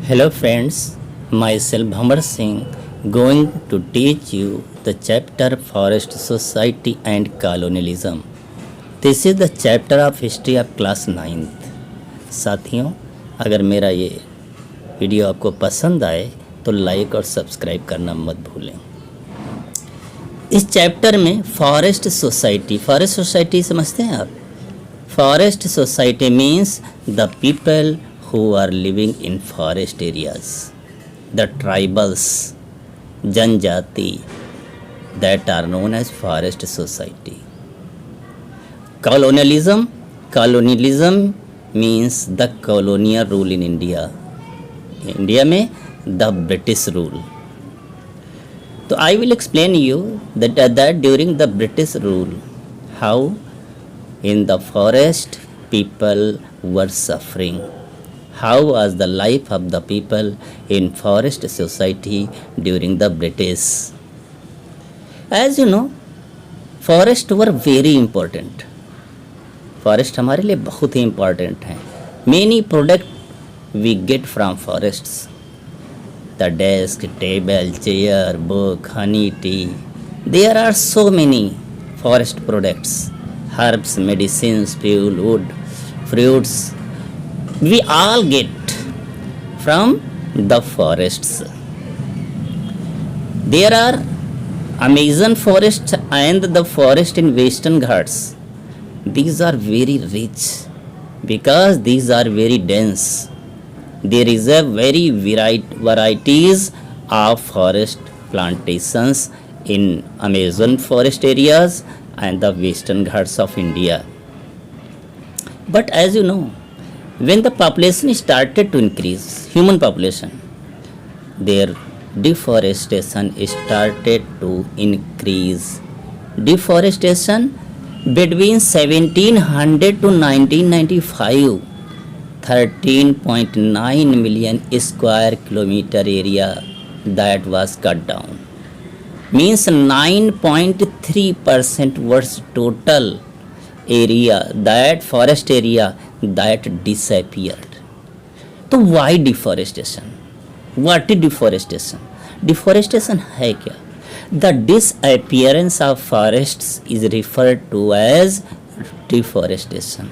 Hello friends, myself Bhamar Singh going to teach you the chapter Forest Society and Colonialism. This is the chapter of history of class 9th. साथियों, अगर मेरा ये video आपको पसंद आए तो like और सब्सक्राइब करना मत भूलें। इस चैप्टर में फॉरेस्ट सोसाइटी समझते हैं आप? Forest society means the people who are living in forest areas, the tribals, janjati that are known as forest society. Colonialism means the colonial rule in India. India में the British rule. So I will explain you that during the British rule, how in the forest people were suffering. How was the life of the people in forest society during the British? As you know, forest were very important. Forest हमारे लिए बहुत ही important है. Many product we get from forests. The desk, table, chair, book, honey, tea. There are so many forest products. Herbs, medicines, fuel, wood, fruits. We all get from the forests. There are Amazon forest and the forest in Western Ghats. These are very rich because these are very dense. There is a very varieties of forest plantations in Amazon forest areas and the Western Ghats of India. But as you know, when the population started to increase, human population, their deforestation started to increase. Deforestation between 1700 to 1995, 13.9 million square kilometer area that was cut down. Means 9.3% was total area, that forest area that disappeared. तो why deforestation? What is deforestation? Deforestation है क्या? The disappearance of forests is referred to as deforestation.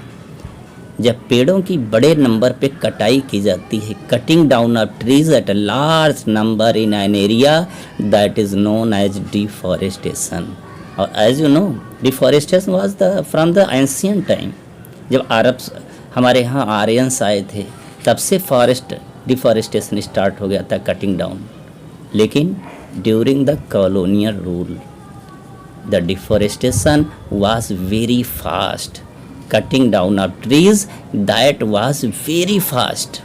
जब पेड़ों की बड़े number पे कटाई की जाती है, cutting down of trees at a large number in an area, that is known as deforestation. और as you know, deforestation was from the ancient time. जब अरब्स हमारे यहाँ आर्यंस आए थे तब से फॉरेस्ट डिफॉरेस्टेशन स्टार्ट हो गया था, कटिंग डाउन. लेकिन during the colonial rule the deforestation was very fast. Cutting down of trees that was very fast.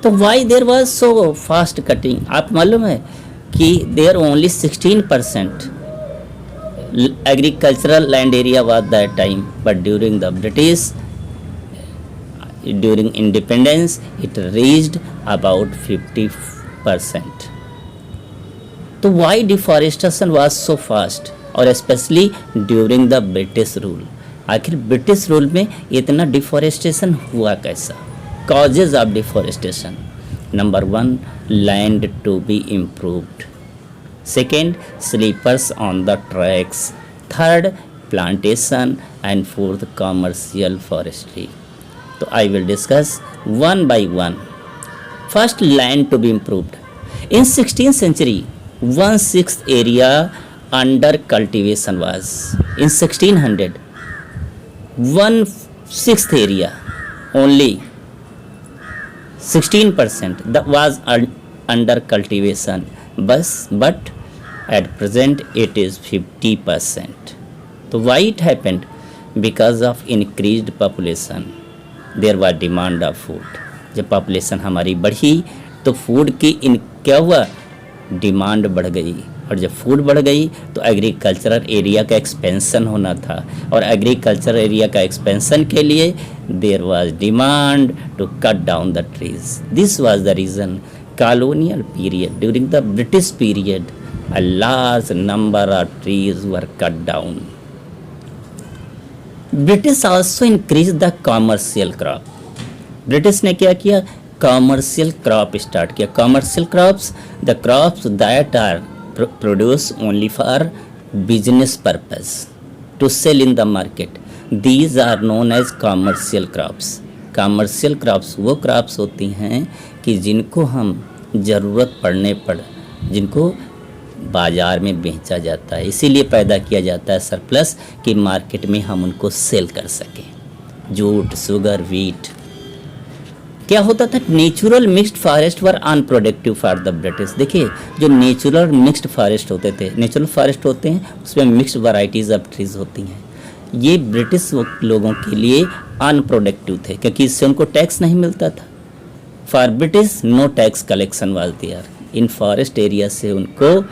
तो why there was so fast cutting? आप मालूम है कि there only 16% agricultural land area was that time, but during the British, during independence, it reached about 50%. So why deforestation was so fast, और especially during the British rule? आखिर British rule में इतना deforestation हुआ कैसा? Causes of deforestation. Number 1, land to be improved. Second, sleepers on the tracks. Third, plantation. And fourth, commercial forestry. So I will discuss one by one. First, land to be improved. In 16th century, 1/6 area under cultivation was. In 1600, 1/6 area, only 16% that was under cultivation. But at present it is 50%. So why it happened? Because of increased population, there was demand of food. जब population हमारी बढ़ी तो food की क्या हुआ? Demand बढ़ गई. और जब फूड बढ़ गई तो एग्रीकल्चरल एरिया का एक्सपेंशन होना था, और एग्रीकल्चरल एरिया का एक्सपेंशन के लिए there was demand to cut down the trees. This was the reason colonial period, during the British period, a large number of trees were cut down. British also increased the commercial crop. British ने क्या किया? Commercial crop start किया। Commercial crops, the crops that are produce only for business purpose to sell in the market, these are known as commercial crops. Commercial crops वो crops होती हैं कि जिनको हम ज़रूरत पड़ने पर जिनको बाज़ार में बेचा जाता है, इसीलिए पैदा किया जाता है सरप्लस कि मार्केट में हम उनको सेल कर सकें। Jute, sugar, wheat. क्या होता था, natural mixed forest were unproductive for the British. देखिए, जो नेचुरल मिक्स्ड फॉरेस्ट होते थे, नेचुरल फॉरेस्ट होते हैं उसमें मिक्स्ड वैरायटीज़ ऑफ ट्रीज होती हैं, ये ब्रिटिश लोगों के लिए अनप्रोडक्टिव थे क्योंकि इससे उनको टैक्स नहीं मिलता था। For British no tax collection was there, in forest area से उनको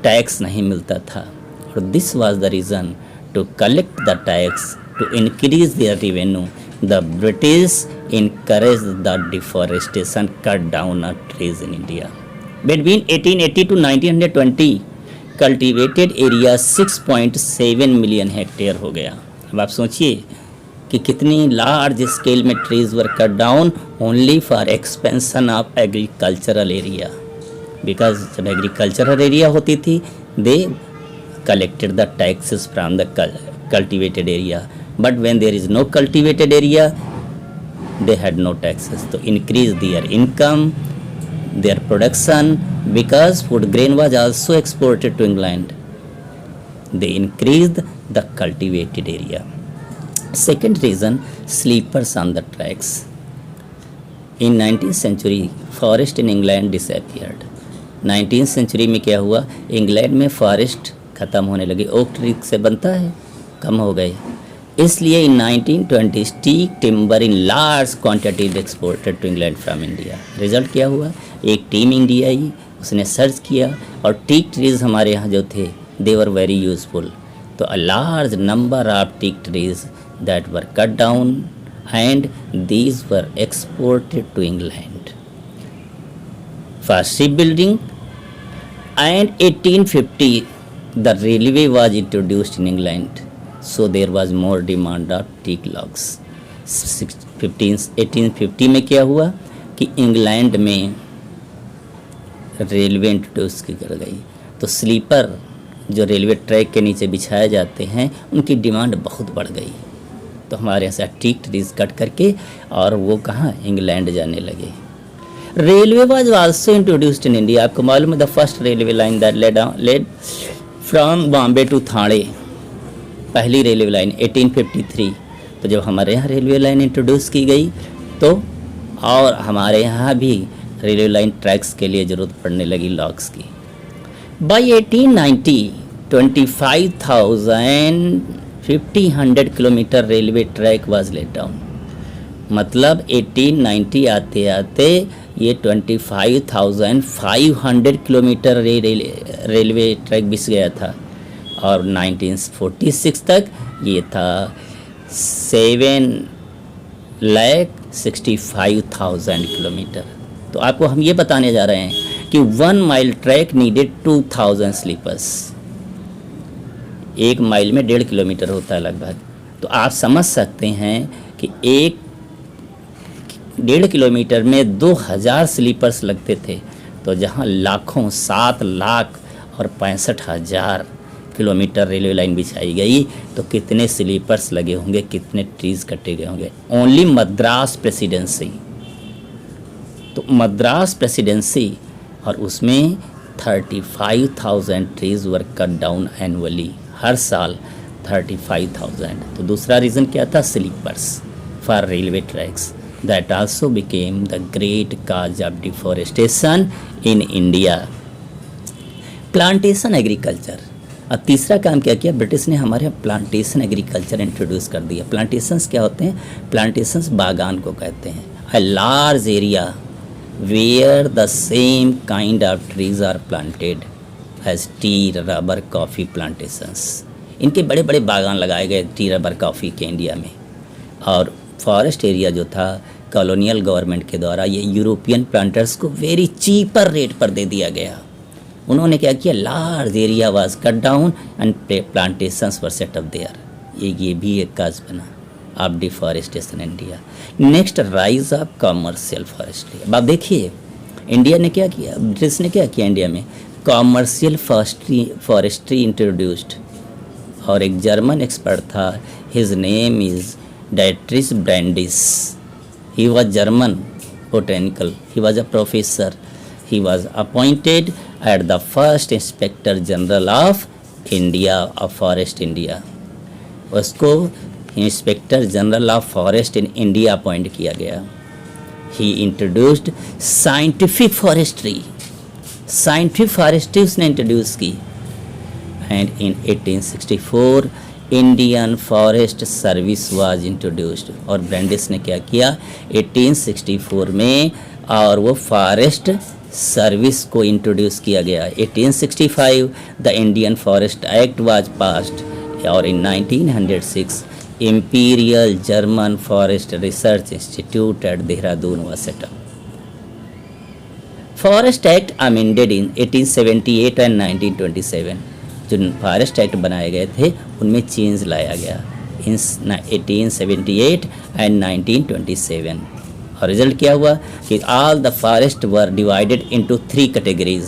टैक्स नहीं मिलता था, और this was the reason to collect the tax to increase their revenue the British encourage the deforestation, cut down of trees in India. Between 1880 to 1920 cultivated area 6.7 million hectare हो गया। अब आप सोचिए कि कितनी लार्ज स्केल में trees were cut down only for expansion of agricultural area, because जब agricultural area होती थी they collected the taxes from the cultivated area, but when there is no cultivated area they had no taxes to increase their income, their production, because food grain was also exported to England. They increased the cultivated area. Second reason, sleepers on the tracks. In 19th century forest in England disappeared. 19th century में क्या हुआ, England में forest ख़त्म होने लगे, oak tree से बनता है, कम हो गए, इसलिए in 1920 teak timber in large quantity exported to England from India. Result क्या हुआ, एक टीम इंडिया आई, उसने सर्च किया और टीक ट्रीज हमारे यहाँ जो थे दे वर वेरी यूजफुल, तो a large number of teak trees that were cut down and these were exported to England for ship building. And 1850 the railway was introduced in England, so there was more demand of teak logs. 1850 में क्या हुआ कि England में railway introduce की कर गई, तो sleeper जो रेलवे ट्रैक के नीचे बिछाए जाते हैं उनकी डिमांड बहुत बढ़ गई, तो हमारे यहाँ से टीक ट्रीज कट करके और वो कहाँ इंग्लैंड जाने लगे। Railway was also introduced in India. आपको मालूम है the first railway line that led from Bombay to Thane, पहली रेलवे लाइन 1853। तो जब हमारे यहाँ रेलवे लाइन इंट्रोड्यूस की गई तो और हमारे यहाँ भी रेलवे लाइन ट्रैक्स के लिए ज़रूरत पड़ने लगी लॉग्स की। By 1890 25,100 kilometer railway track was laid down, मतलब 1890 आते आते ये 25,500 किलोमीटर रेलवे ट्रैक बिछ गया था, और 1946 तक ये था 7,65,000 किलोमीटर। तो आपको हम ये बताने जा रहे हैं कि 1 mile track needed 2,000 sleepers. 1 mile में 1.5 किलोमीटर होता है लगभग, तो आप समझ सकते हैं कि 1.5 किलोमीटर में 2,000 स्लीपर्स लगते थे, तो जहाँ लाखों 7 लाख और 65,000 किलोमीटर रेलवे लाइन बिछाई गई तो कितने स्लीपर्स लगे होंगे, कितने ट्रीज कटे गए होंगे। ओनली मद्रास प्रेसिडेंसी, तो मद्रास प्रेसिडेंसी और उसमें 35,000 trees were cut down annually, हर साल 35,000। तो दूसरा रीज़न क्या था, sleepers for railway tracks that also became the great cause of deforestation in India. Plantation agriculture, और तीसरा काम क्या किया ब्रिटिश ने, हमारे यहाँ प्लांटेशन एग्रीकल्चर इंट्रोड्यूस कर दिया। प्लांटेशंस क्या होते हैं, प्लांटेशंस बागान को कहते हैं, a large area where the same kind of trees are planted as tea, rubber, coffee plantations. इनके बड़े बड़े बागान लगाए गए टी, रबर, कॉफ़ी के इंडिया में। और फॉरेस्ट एरिया जो था कॉलोनियल गवर्नमेंट के द्वारा ये यूरोपियन प्लांटर्स को वेरी चीपर रेट पर दे दिया गया। उन्होंने क्या किया, large area was cut down and plantations were set up there. ये भी एक काज बना। Of deforestation India. Next, rise of commercial forestry. अब आप देखिए इंडिया ने क्या किया, ब्रिटिश ने क्या किया इंडिया में, कॉमर्शियल फॉरेस्ट्री इंट्रोड्यूस्ड। और एक जर्मन एक्सपर्ट था, his name is Dietrich Brandis. He was German botanical, he was a professor, he was appointed at the first inspector general of India, of forest India। उसको inspector general of forest in India appoint किया गया। He introduced scientific forestry, scientific forestry उसने introduce की। And in 1864 Indian forest service was introduced. और Brandis ने क्या किया 1864 में, और वो फॉरेस्ट सर्विस को इंट्रोड्यूस किया गया। 1865 the Indian forest act was passed, और इन 1906 imperial German forest research institute eight Dehradun was set up. Forest act amended in 1878 and 1927। जो फॉरेस्ट एक्ट बनाए गए थे उनमें चेंज लाया गया इन 1878 एंड 1927। और रिजल्ट क्या हुआ कि all the forest were divided into 3 categories,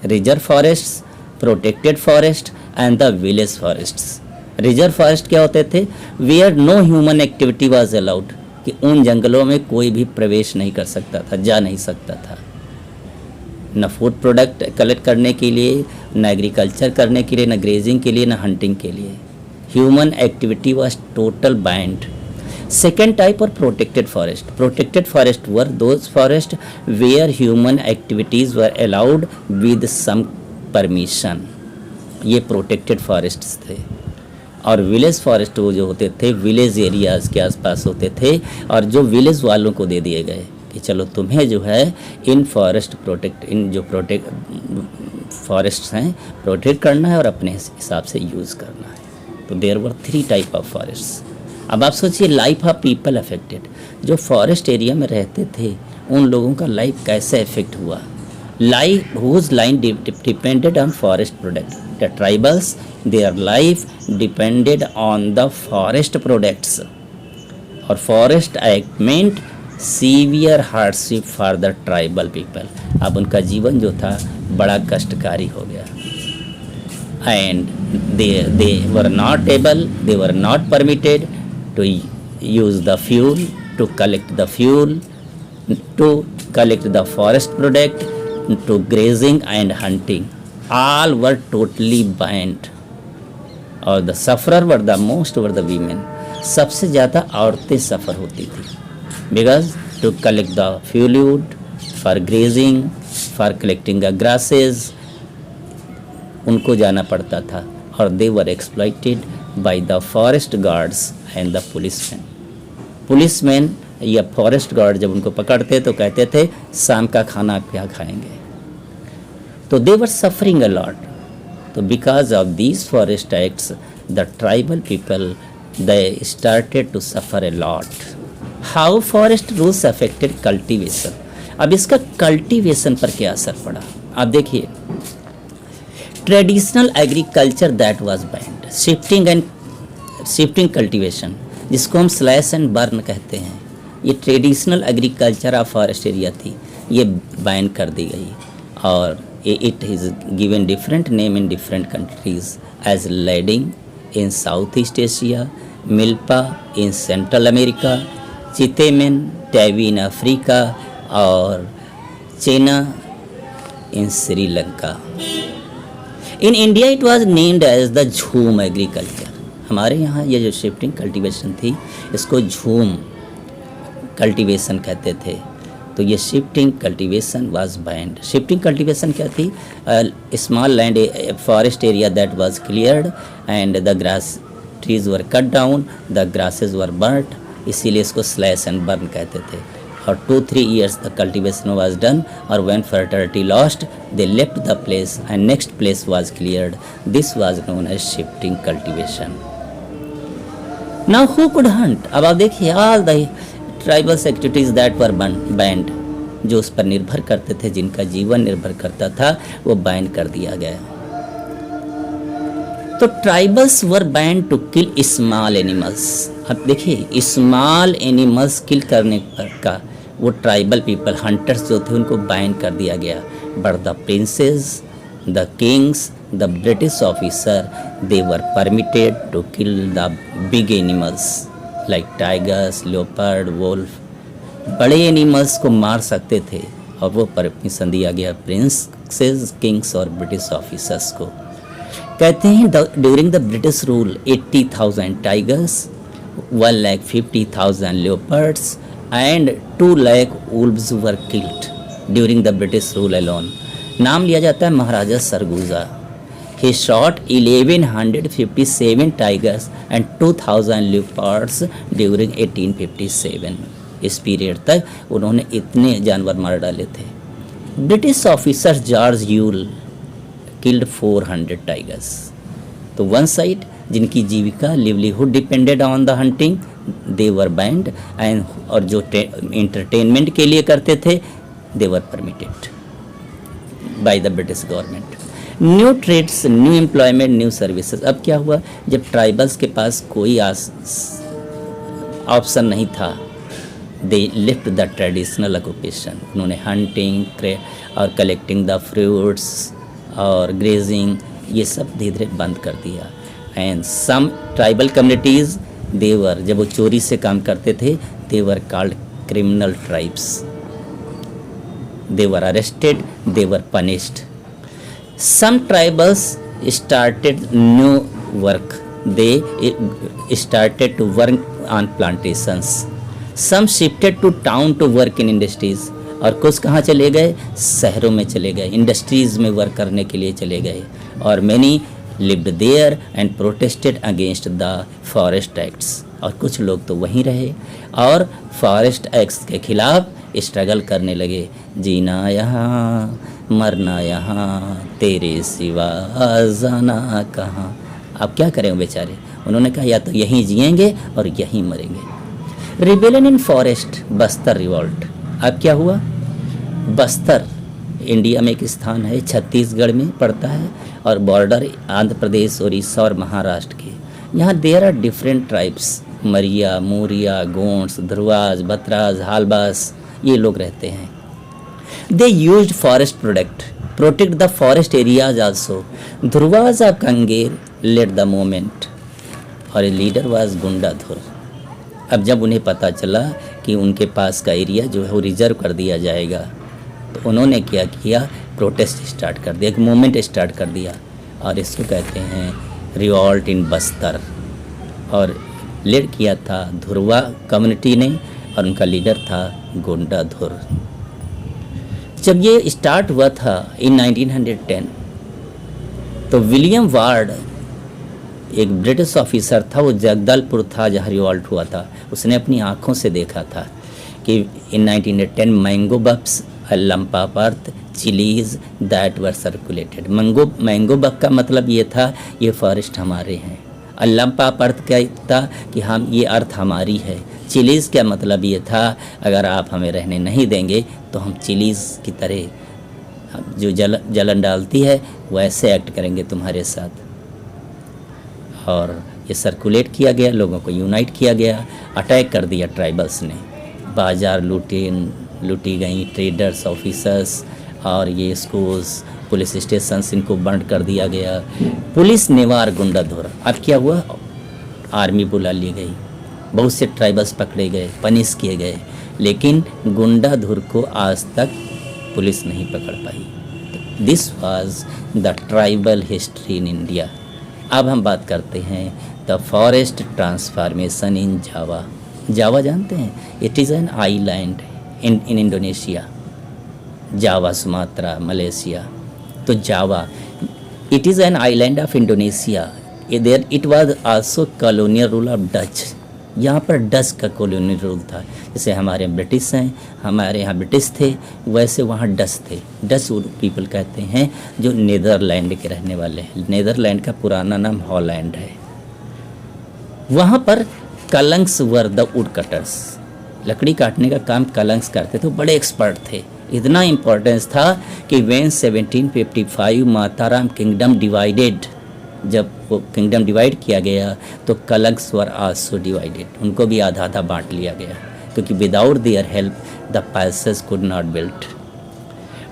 reserve forests, protected forest and the village forests. Reserve forest क्या होते थे, where no human activity was allowed, कि उन जंगलों में कोई भी प्रवेश नहीं कर सकता था, जा नहीं सकता था, न फूड प्रोडक्ट कलेक्ट करने के लिए, न एग्रीकल्चर करने के लिए, न ग्रेजिंग के लिए, न हंटिंग के लिए। Human activity was total banned. Second type और protected forest. Protected forest were those forest where human activities were allowed with some permission, ये प्रोटेक्टेड फॉरेस्ट्स थे। और विलेज फॉरेस्ट वो जो होते थे विलेज एरियाज़ के आसपास होते थे, और जो विलेज वालों को दे दिए गए कि चलो तुम्हें जो है इन फॉरेस्ट इन जो फॉरेस्ट्स हैं प्रोटेक्ट करना है और अपने हिसाब से यूज़ करना है। तो there were 3 type of forests. अब आप सोचिए लाइफ ऑफ पीपल अफेक्टेड, जो फॉरेस्ट एरिया में रहते थे उन लोगों का लाइफ कैसे अफेक्ट हुआ। Life whose line depended on forest product, the tribals their life depended on the forest products. और forest act meant severe hardship for the tribal people. अब उनका जीवन जो था बड़ा कष्टकारी हो गया। And they were not able, they were not permitted to use the fuel, to collect the fuel, to collect the forest product, to grazing and hunting. All were totally banned. और the sufferer were the most were the women. सबसे ज़्यादा औरतें सफ़र होती थी, because to collect the fuel, for grazing, for collecting the grasses, उनको जाना पड़ता था। और they were exploited by the forest guards and the policemen. Policeman या फॉरेस्ट गार्ड जब उनको पकड़ते तो कहते थे शाम का खाना आप क्या खाएंगे। तो they were suffering a lot. तो because of these forest acts, the tribal people they started to suffer a lot. How forest rules affected cultivation. अब इसका कल्टीवेशन पर क्या असर पड़ा आप देखिए। Traditional agriculture that was banned, shifting cultivation जिसको हम स्लैश एंड बर्न कहते हैं, ये traditional agriculture of forest area थी, ये बैन कर दी गई। और it is given different name in different countries as ladang in South East Asia, milpa in Central America, chitemene tavy in Africa और chena in Sri Lanka. In India it was named as the jhum agriculture. हमारे यहाँ ये जो shifting cultivation थी इसको झूम cultivation कहते थे। तो ये shifting cultivation was banned. Shifting cultivation क्या थी, small land forest area that was cleared and the grass trees were cut down, the grasses were burnt, इसीलिए इसको स्लैश एंड बर्न कहते थे। और 2-3 years the cultivation was done, or when fertility lost they left the place and next place was cleared. This was known as shifting cultivation. Now who could hunt? अब आप देखिए all the tribal activities that were banned, जो उस पर निर्भर करते थे, जिनका जीवन निर्भर करता था, वो बैन कर दिया गया। तो tribals were ban to kill small animals. अब देखिए स्मॉल एनिमल्स किल करने पर का वो ट्राइबल पीपल हंटर्स जो थे उनको बैन कर दिया गया, but the princes, the kings, the British officer they were permitted to kill the big animals like tigers, leopard, wolf. बड़े एनिमल्स को मार सकते थे और वो परमिशन दिया गया प्रिंसेस, किंग्स और ब्रिटिश ऑफिसर्स को। कहते हैं during the British rule 80,000 tigers, 1,50,000 leopards and 2,00,000 wolves were killed during the British rule alone. नाम लिया जाता है महाराजा Surguja. He shot 1,157 tigers and 2,000 leopards during 1857. इस पीरियड तक उन्होंने इतने जानवर मार डाले थे। British officer George Yule killed 400 tigers. तो वन साइड जिनकी जीविका livelihood depended on the hunting they were banned and, और जो एंटरटेनमेंट के लिए करते थे they were permitted by the British government. New trades, new employment, new services. अब क्या हुआ, जब ट्राइबल्स के पास कोई ऑप्शन नहीं था, they left the traditional occupation. उन्होंने हंटिंग और कलेक्टिंग द फ्रूट्स और ग्रेजिंग ये सब धीरे धीरे बंद कर दिया। And some tribal communities they were, जब वो चोरी से काम करते थे, they were called criminal tribes. They were arrested, they were punished. Some tribals started new work, they started to work on plantations. Some shifted to town to work in industries, और कुछ कहाँ चले गए, शहरों में चले गए, इंडस्ट्रीज़ में वर्क करने के लिए चले गए। और many lived there and protested against the forest acts, और कुछ लोग तो वहीं रहे और फॉरेस्ट एक्ट्स के खिलाफ स्ट्रगल करने लगे। जीना यहाँ, मरना यहाँ, तेरे सिवा जाना कहाँ। अब क्या करें बेचारे, उन्होंने कहा या तो यहीं जिएंगे और यहीं मरेंगे। Rebellion in forest, Bastar revolt. अब क्या हुआ, बस्तर इंडिया में एक स्थान है, छत्तीसगढ़ में पड़ता है और बॉर्डर आंध्र प्रदेश, उड़ीसा और महाराष्ट्र के। यहाँ there are different tribes, Maria, Muria, Gonds, Dhurwas, Bhatras, Halbas, ये लोग रहते हैं। They used forest protect the forest areas also. Dhurwas of Kanger led the movement और लीडर वाज गुंडाधुर। अब जब उन्हें पता चला कि उनके पास का एरिया जो है वो रिजर्व कर दिया जाएगा, तो उन्होंने क्या किया, प्रोटेस्ट स्टार्ट कर दिया, एक मूवमेंट स्टार्ट कर दिया, और इसको कहते हैं रिवॉल्ट इन बस्तर। और लीड किया था धुरवा कम्युनिटी ने और उनका लीडर था गुंडाधुर। जब ये स्टार्ट हुआ था इन 1910, तो विलियम वार्ड एक ब्रिटिश ऑफिसर था, वो जगदलपुर था जहाँ रिवॉल्ट हुआ था। उसने अपनी आँखों से देखा था कि in 1910 mango boughs, lumps of earth, chillies that were circulated. Mango bough का मतलब ये था ये फॉरेस्ट हमारे हैं। लंपा पर्थ क्या था कि हम ये अर्थ हमारी है। चिलीज़ क्या मतलब ये था, अगर आप हमें रहने नहीं देंगे तो हम चिलीज़ की तरह जो जलन डालती है वैसे एक्ट करेंगे तुम्हारे साथ। और ये सर्कुलेट किया गया, लोगों को यूनाइट किया गया, अटैक कर दिया ट्राइबल्स ने। बाज़ार लूटी गई, ट्रेडर्स, ऑफिसर्स और ये स्कूल्स, पुलिस स्टेशंस, इनको बंद कर दिया गया। पुलिस नेवार गुंडाधुर। अब क्या हुआ, आर्मी बुला ली गई, बहुत से ट्राइबल्स पकड़े गए, पनिश किए गए, लेकिन गुंडाधुर को आज तक पुलिस नहीं पकड़ पाई। This was the tribal history in India. अब हम बात करते हैं the forest transformation in Java. Java जानते हैं, it is an island in Indonesia. Java, Sumatra, Malaysia. तो Java it is an island of Indonesia. There it was also colonial rule of Dutch. यहाँ पर डच का colonial rule था। जैसे हमारे British हैं, हमारे यहाँ ब्रिटिश थे, वैसे वहाँ डच थे। डच पीपल कहते हैं जो नीदरलैंड के रहने वाले हैं। नीदरलैंड का पुराना नाम हॉलैंड है। वहाँ पर कलंग्स वर द वुड कटर्स। लकड़ी काटने का काम कलंग्स करते थे, बड़े एक्सपर्ट थे। इतना इम्पोर्टेंस था कि व्हेन 1755 माताराम किंगडम डिवाइडेड जब वो किंगडम डिवाइड किया गया तो कलग्स वर आल्सो डिवाइडेड, उनको भी आधा आधा बांट लिया गया, क्योंकि without their help the palaces could not built.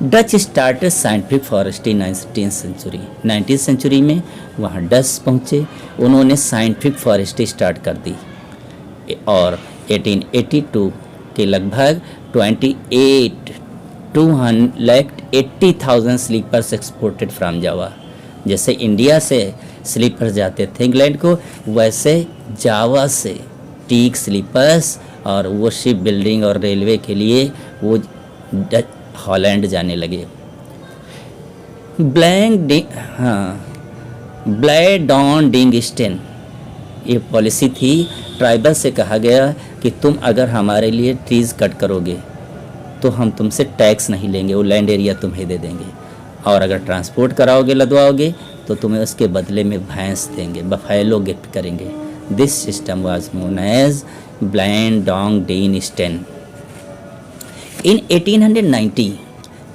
Dutch started scientific forestry 19th century. 19th century में वहाँ डच पहुँचे, उन्होंने साइंटिफिक फॉरेस्ट्री स्टार्ट कर दी और 1882 के लगभग 280,000 स्लीपर्स एक्सपोर्टेड फ्रॉम जावा। जैसे इंडिया से स्लीपर जाते थे इंग्लैंड को, वैसे जावा से टीक स्लीपर्स और वो शिप बिल्डिंग और रेलवे के लिए वो हॉलैंड जाने लगे। ब्लैडॉन-डिंगस्टेन ये पॉलिसी थी, ट्राइबल से कहा गया कि तुम अगर हमारे लिए ट्रीज़ कट करोगे तो हम तुमसे टैक्स नहीं लेंगे, वो लैंड एरिया तुम्हें दे देंगे, और अगर ट्रांसपोर्ट कराओगे लदवाओगे तो तुम्हें उसके बदले में भैंस देंगे, बफेलो गिफ्ट करेंगे। This system was known as blandongdiensten. In 1890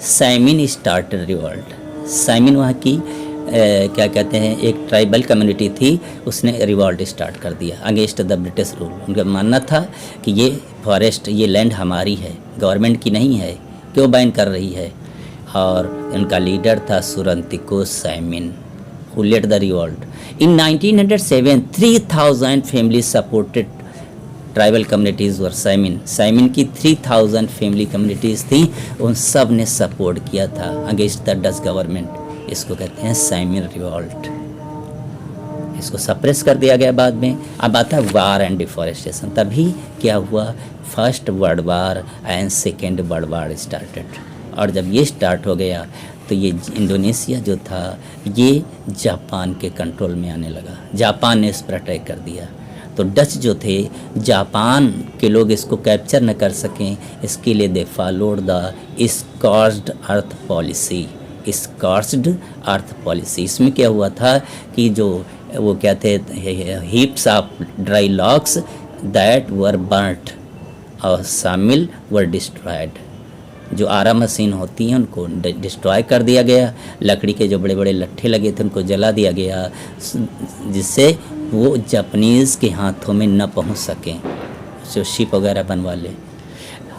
Samin started revolt. Samin वहाँ की क्या कहते हैं, एक ट्राइबल कम्युनिटी थी, उसने रिवॉल्ट स्टार्ट कर दिया अगेंस्ट द ब्रिटिश रूल। उनका मानना था कि ये फॉरेस्ट, ये लैंड हमारी है, गवर्नमेंट की नहीं है, क्यों बैन कर रही है। और उनका लीडर था Surontiko Samin, who led the revolt. In 1907 3000 family supported tribal communities were Samin. Samin की 3000 फैमिली कम्युनिटीज़ थी, उन सब ने सपोर्ट किया था अगेंस्ट द डच गवर्नमेंट। इसको कहते हैं साइमन रिवॉल्ट। इसको सप्रेस कर दिया गया बाद में। अब आता है वार एंड डिफॉरेस्टेशन। तभी क्या हुआ, first world war and second world war started. और जब ये स्टार्ट हो गया तो ये इंडोनेशिया जो था ये जापान के कंट्रोल में आने लगा। जापान ने इस पर अटैक कर दिया। तो डच जो थे, जापान के लोग इसको कैप्चर न कर सकें, इसके लिए they followed the scorched earth policy. Scorched earth policy, इसमें क्या हुआ था कि जो वो क्या थे, heaps of dry logs that were burnt और शामिल वर डिस्ट्रॉयड। जो आरा मशीन होती हैं उनको डिस्ट्रॉय कर दिया गया। लकड़ी के जो बड़े बड़े लट्ठे लगे थे उनको जला दिया गया, जिससे वो जापानीज़ के हाथों में न पहुंच सकें, जो शिप वगैरह बनवा ले।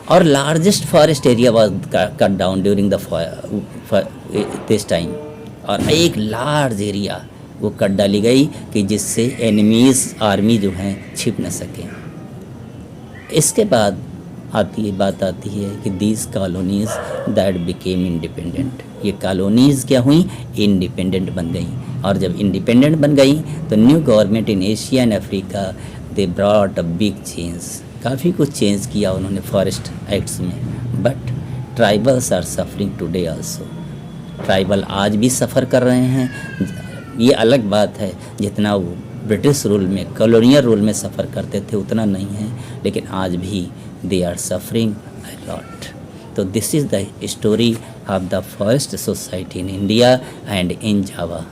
और largest forest area was cut down during the this time. और एक लार्ज एरिया वो कट डाली गई कि जिससे एनिमीज़ आर्मी जो हैं छिप न सकें। इसके बाद बात आती है कि these colonies that became independent. ये कॉलोनीज़ क्या हुई, इंडिपेंडेंट बन गई। और जब इंडिपेंडेंट बन गई तो new government in Asia and Africa they brought a big change. काफ़ी कुछ चेंज किया उन्होंने फॉरेस्ट एक्ट्स में। But tribals are suffering today also. Tribal आज भी सफ़र कर रहे हैं। ये अलग बात है, जितना वो ब्रिटिश रूल में, कॉलोनियल रूल में सफ़र करते थे उतना नहीं है, लेकिन आज भी they are suffering a lot. तो this is the story of the forest society in India and in Java.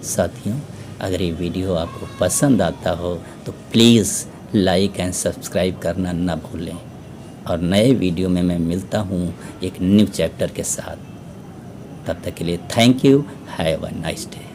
साथियों, अगर ये वीडियो आपको पसंद आता हो तो प्लीज़ लाइक एंड सब्सक्राइब करना ना भूलें। और नए वीडियो में मैं मिलता हूँ एक न्यू चैप्टर के साथ। तब तक के लिए thank you, have a nice day.